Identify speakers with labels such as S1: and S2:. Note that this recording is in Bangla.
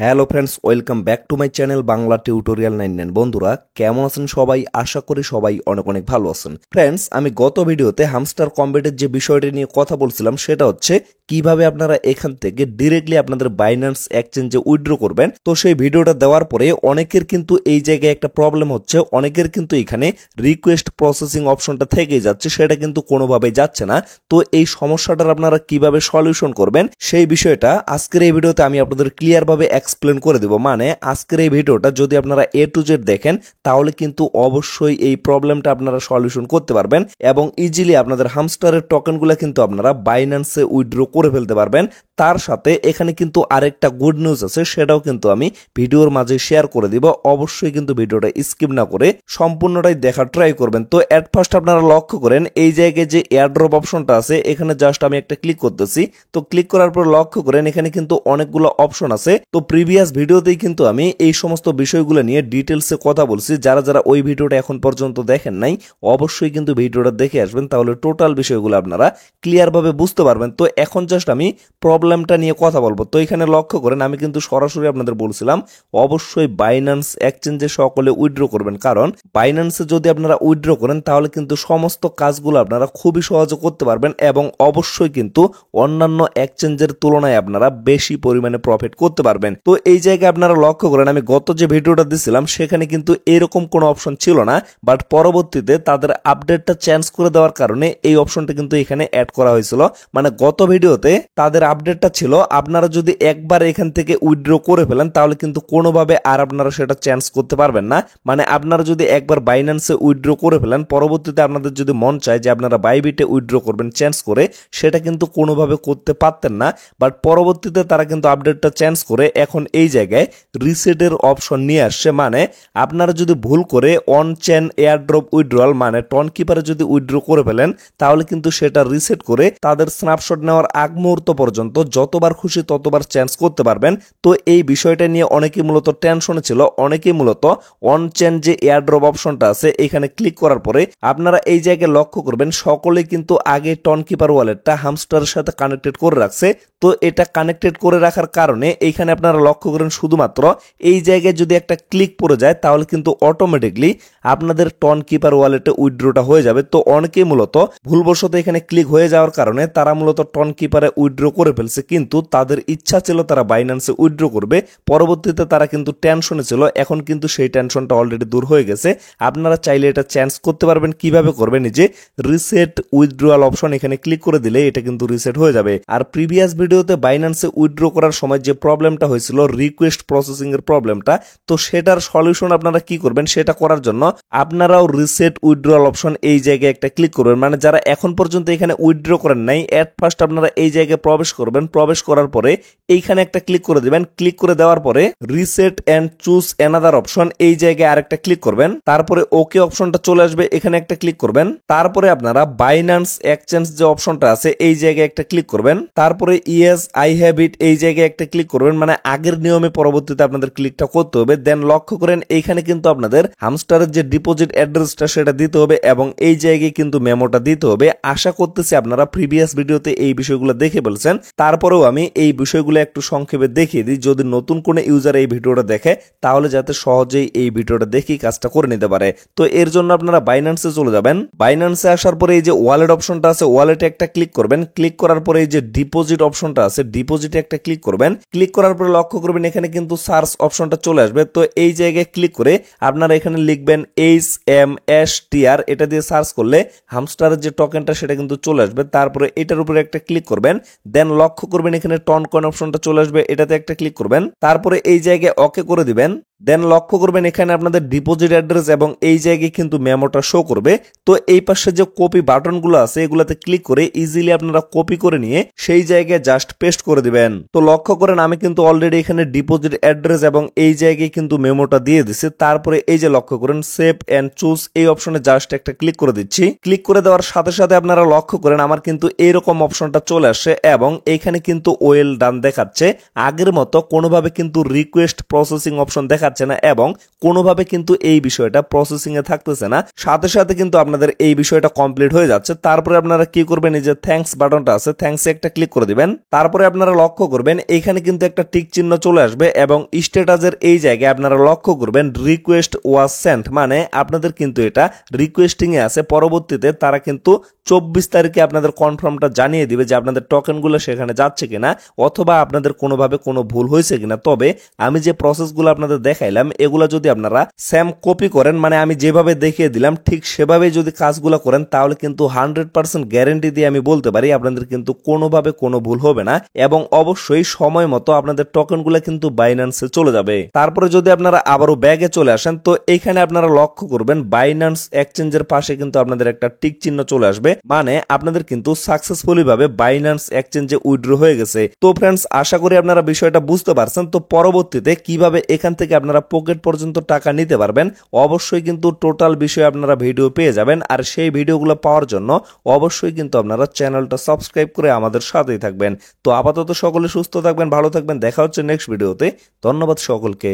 S1: Hello friends, welcome back to my channel Bangla tutorial 99। বন্ধুরা কেমন আছেন সবাই? আশা করি সবাই অনেক অনেক ভালো আছেন। ফ্রেন্ডস, আমি গত ভিডিওতে হামস্টার কম্বেটের যে বিষয়টি নিয়ে কথা বলছিলাম সেটা হচ্ছে কিভাবে আপনারা এখান থেকে ডিরেক্টলি আপনাদের বাইন্যান্স এক্সচেঞ্জে উইথড্র করবেন। তো সেই ভিডিওটা দেওয়ার পরে অনেকের কিন্তু এই জায়গায় একটা প্রবলেম হচ্ছে, অনেকের কিন্তু এখানে রিকোয়েস্ট প্রসেসিং অপশনটা থেকেই যাচ্ছে, সেটা কিন্তু কোনোভাবেই যাচ্ছে না। তো এই সমস্যাটার আপনারা কিভাবে সলিউশন করবেন সেই বিষয়টা আজকের এই ভিডিওতে আমি আপনাদের ক্লিয়ার ভাবে এক্সপ্লেন করে দেব। মানে আজকের এই ভিডিওটা যদি আপনারা এ টু জেড দেখেন তাহলে কিন্তু অবশ্যই এই প্রবলেমটা আপনারা সলিউশন করতে পারবেন এবং ইজিলি আপনাদের হামস্টারের টোকেনগুলো কিন্তু আপনারা বাইন্যান্সে উইথড্র করে ফেলতে পারবেন। তার সাথে এখানে কিন্তু আরেকটা গুড নিউজ আছে, সেটাও কিন্তু আমি ভিডিওর মাঝে শেয়ার করে দিব। অবশ্যই কিন্তু ভিডিওটা স্কিপ না করে সম্পূর্ণটাই দেখার ট্রাই করবেন। তো এট ফার্স্ট আপনারা লক্ষ্য করেন এই জায়গায় যে এয়ারড্রপ অপশনটা আছে, এখানে জাস্ট আমি একটা ক্লিক করতেছি। তো ক্লিক করার পর লক্ষ্য করেন এখানে কিন্তু অনেকগুলো অপশন আছে। তো প্রিভিয়াস ভিডিওতেই কিন্তু আমি এই সমস্ত বিষয়গুলো নিয়ে ডিটেলসে কথা বলছি। যারা যারা ওই ভিডিওটা এখন পর্যন্ত দেখেন নাই অবশ্যই কিন্তু ভিডিওটা দেখে আসবেন, তাহলে টোটাল বিষয়গুলো আপনারা ক্লিয়ার ভাবে বুঝতে পারবেন। তো এখন জাস্ট আমি প্রবলেমটা নিয়ে কথা বলবো। তো এখানে লক্ষ্য করেন আমি কিন্তু সরাসরি আপনাদের বলছিলাম অবশ্যই বাইন্যান্স এক্সচেঞ্জে সকলে উইথড্র করবেন, কারণ বাইন্যান্সে যদি আপনারা উইথড্র করেন তাহলে কিন্তু সমস্ত কাজগুলো আপনারা খুবই সহজে করতে পারবেন এবং অবশ্যই কিন্তু অন্যান্য এক্সচেঞ্জের তুলনায় আপনারা বেশি পরিমাণে প্রফিট করতে পারবেন। তো এই জায়গায় আপনারা লক্ষ্য করেন আমি গত যে ভিডিওটা দিছিলাম সেখানে কিন্তু এরকম কোনো অপশন ছিল না, বাট পরবর্তীতে তাদের আপডেটটা চেঞ্জ করে দেওয়ার কারণে এই অপশনটা কিন্তু এখানে অ্যাড করা হয়েছিল। মানে গত ভিডিওতে তাদের আপডেটটা ছিল আপনারা যদি একবার এখান থেকে উইথড্র করে ফেলেন তাহলে কিন্তু কোনোভাবে আর আপনারা সেটা চেঞ্জ করতে পারবেন না। মানে আপনারা যদি একবার বাইন্যান্সে উইথড্র করে ফেলেন, পরবর্তীতে আপনাদের যদি মন চায় যে আপনারা বাইবিটে উইথড্র করবেন চেঞ্জ করে, সেটা কিন্তু কোনোভাবে করতে পারতেন না। বাট পরবর্তীতে তারা কিন্তু আপডেটটা চেঞ্জ করে এখন এই জায়গায় রিসেটের অপশন নিয়ে আসছে। মানে আপনারা যদি ভুল করে অন চেন এয়ারড্রপ উইথড্রল মানে টন কিপারে যদি উইথড্র করে ফেলেন তাহলে কিন্তু সেটা রিসেট করে তাদের স্ন্যাপশট নেওয়ার আগ মুহূর্ত পর্যন্ত যতবার খুশি ততবার চেঞ্জ করতে পারবেন। তো এই বিষয়টা নিয়ে অনেকেই মূলত টেনশনে ছিল, অনেকেই মূলত অন চেন যে এয়ারড্রপ অপশনটা আছে এখানে ক্লিক করার পরে আপনারা এই জায়গায় লক্ষ্য করবেন সকলে কিন্তু আগে টন কিপার ওয়ালেটটা হামস্টারের সাথে কানেক্টেড করে রাখছে। তো এটা কানেক্টেড করে রাখার কারণে এইখানে আপনারা লক্ষ্য করেন শুধুমাত্র এই জায়গায় যদি একটা ক্লিক পড়ে যায় তাহলে কিন্তু অটোমেটিকলি আপনাদের টন কিপার ওয়ালেটে উইথড্রটা হয়ে যাবে। তো অনেকেই মূলত ভুলবশত এখানে ক্লিক হয়ে যাওয়ার কারণে তারা মূলত টন কিপারে উইথড্র করে ফেলছে, কিন্তু তাদের ইচ্ছা ছিল তারা বাইন্যান্সে উইথড্র করবে। পরবর্তীতে তারা কিন্তু টেনশনে ছিল, এখন কিন্তু সেই টেনশনটা অলরেডি দূর হয়ে গেছে। আপনারা চাইলে এটা চেঞ্জ করতে পারবেন। কিভাবে করবেন? এই যে রিসেট উইথড্রয়াল অপশন এখানে ক্লিক করে দিলে এটা কিন্তু রিসেট হয়ে যাবে। আর প্রিভিয়াস ভিডিওতে বাইন্যান্সে উইথড্র করার সময় যে প্রবলেমটা হয়েছিল রিকোয়েস্ট প্রসেসিং এর প্রবলেমটা, তো সেটার সলিউশন আপনারা কি করবেন সেটা করার জন্য আপনারাও রিসেট উইথড্রয়াল অপশন এই জায়গায় একটা ক্লিক করবেন। মানে যারা এখন পর্যন্ত এখানে উইথড্র করেন নাই এট ফার্স্ট আপনারা এই জায়গায় প্রবেশ করবেন। প্রবেশ করার পরে এইখানে একটা ক্লিক করে দিবেন। ক্লিক করে দেওয়ার পরে reset and choose another option এই জায়গায় আরেকটা ক্লিক করবেন। তারপরে ওকে অপশনটা চলে আসবে, এখানে একটা ক্লিক করবেন। তারপরে আপনারা বাইন্যান্স এক্সচেঞ্জ যে অপশনটা আছে এই জায়গায় একটা ক্লিক করবেন। তারপরে ইয়েস আই হ্যাভ ইট এই জায়গায় একটা ক্লিক করবেন। মানে আগের নিয়মে পরবর্তীতে আপনাদের ক্লিকটা করতে হবে। দেন লক্ষ্য করেন এইখানে কিন্তু আপনাদের হামস্টারের যে ডিপোজিট অ্যাড্রেসটা সেটা দিতে হবে এবং এই জায়গায় কিন্তু মেমোটা দিতে হবে। আশা করতেছি আপনারা প্রিভিয়াস ভিডিওতে এই বিষয়গুলো দেখে বলছেন, তারপরেও আমি এই বিষয়গুলো একটু সংক্ষেপে দেখিয়ে দিই যদি নতুন কোনো ইউজার এই ভিডিওটা দেখে তাহলে যাতে সহজেই এই ভিডিওটা দেখেই কাজটা করে নিতে পারে। তো এর জন্য আপনারা বাইন্যান্সে চলে যাবেন। বাইন্যান্সে আসার পরে এই যে ওয়ালেট অপশনটা আছে ওয়ালেটে একটা ক্লিক করবেন। ক্লিক করার পরে এই যে ডিপোজিট অপশনটা আছে ডিপোজিটে একটা ক্লিক করবেন। ক্লিক করার পরে লক্ষ্য করবেন এখানে কিন্তু সার্চ অপশনটা চলে আসবে। তো এই জায়গায় ক্লিক করে আপনারা এখানে লিখবেন HMSTR, এটা দিয়ে সার্চ করলে হামস্টারের যে টোকেনটা সেটা কিন্তু চলে আসবে। তারপরে এটার উপরে একটা ক্লিক করবেন। দেন লক্ষ্য করবেন এখানে টন কয়েন অপশনটা চলে আসবে, এটাতে একটা ক্লিক করবেন। তারপরে এই জায়গায় ওকে করে দিবেন। দেন লক্ষ্য করবেন এখানে আপনাদের ডিপোজিট অ্যাড্রেস এবং এই জায়গায় কিন্তু মেমোটা শো করবে। তো এই পাশে যে কপি বাটনগুলো আছে এগুলাতে ক্লিক করে ইজিলি আপনারা কপি করে নিয়ে সেই জায়গায় জাস্ট পেস্ট করে দিবেন। তো লক্ষ্য করেন আমি কিন্তু অলরেডি এখানে ডিপোজিট অ্যাড্রেস এবং এই জায়গায় কিন্তু মেমোটা দিয়ে দিছি। তারপরে এই যে লক্ষ্য করেন সেভ এন্ড চুজ এই অপশনে জাস্ট একটা ক্লিক করে দিচ্ছি। ক্লিক করে দেওয়ার সাথে সাথে আপনারা লক্ষ্য করেন আমার কিন্তু এরকম অপশনটা চলে আসছে এবং এইখানে কিন্তু ওয়েল ডান দেখাচ্ছে। আগের মতো কোনোভাবে কিন্তু রিকোয়েস্ট প্রসেসিং অপশন দেখা দেখাচ্ছে না এবং কোনোভাবে কিন্তু এই বিষয়টা প্রসেসিং এ থাকতেছে না, সাথে সাথে কিন্তু আপনাদের এই বিষয়টা কমপ্লিট হয়ে যাচ্ছে। তারপরে আপনারা কি করবেন, এই যে থ্যাঙ্কস বাটনটা আছে, থ্যাঙ্কস একটা ক্লিক করে দিবেন। তারপরে আপনারা লক্ষ্য করবেন এখানে কিন্তু একটা টিক চিহ্ন চলে আসবে এবং স্ট্যাটাসের এই জায়গায় আপনারা লক্ষ্য করবেন রিকোয়েস্ট ওয়াজ সেন্ট, মানে আপনাদের কিন্তু এটা রিকোয়েস্টিং এ আছে। পরবর্তীতে তারা কিন্তু 24 তারিখে আপনাদের কনফার্মটা জানিয়ে দিবে যে আপনাদের টোকেনগুলো সেখানে যাচ্ছে কিনা অথবা আপনাদের কোনোভাবে কোনো ভুল হয়েছে কিনা। তবে আমি যে প্রসেসগুলো আপনাদের দেখাইলাম এগুলো যদি আপনারা সেম কপি করেন, মানে আমি যেভাবে দেখিয়ে দিলাম ঠিক সেভাবে যদি কাজগুলো করেন, তাহলে কিন্তু 100% গ্যারেন্টি দিয়ে আমি বলতে পারি আপনাদের কিন্তু কোনোভাবে কোনো ভুল হবে না এবং অবশ্যই সময় মতো আপনাদের টোকেনগুলো কিন্তু বাইন্যান্সে চলে যাবে। তারপরে যদি আপনারা আবারও ব্যাগে চলে আসেন, তো এইখানে আপনারা লক্ষ্য করবেন বাইন্যান্স এক্সচেঞ্জের পাশে কিন্তু আপনাদের একটা টিক চিহ্ন চলে আসবে, মানে আপনাদের কিন্তু সাকসেসফুলি ভাবে বাইন্যান্স এক্সচেঞ্জে উইথড্র হয়ে গেছে। তো ফ্রেন্ডস, আশা করি আপনারা বিষয়টা বুঝতে পারছেন। তো পরবর্তীতে কিভাবে এখান থেকে আপনারা পকেট পর্যন্ত টাকা নিতে পারবেন অবশ্যই কিন্তু টোটাল বিষয়ে আপনারা ভিডিও পেয়ে যাবেন। আর সেই ভিডিওগুলো পাওয়ার জন্য অবশ্যই কিন্তু আপনারা চ্যানেলটা সাবস্ক্রাইব করে আমাদের সাথেই থাকবেন। তো আপাতত সকলে সুস্থ থাকবেন, ভালো থাকবেন, দেখা হচ্ছে নেক্সট ভিডিওতে। ধন্যবাদ সকলকে।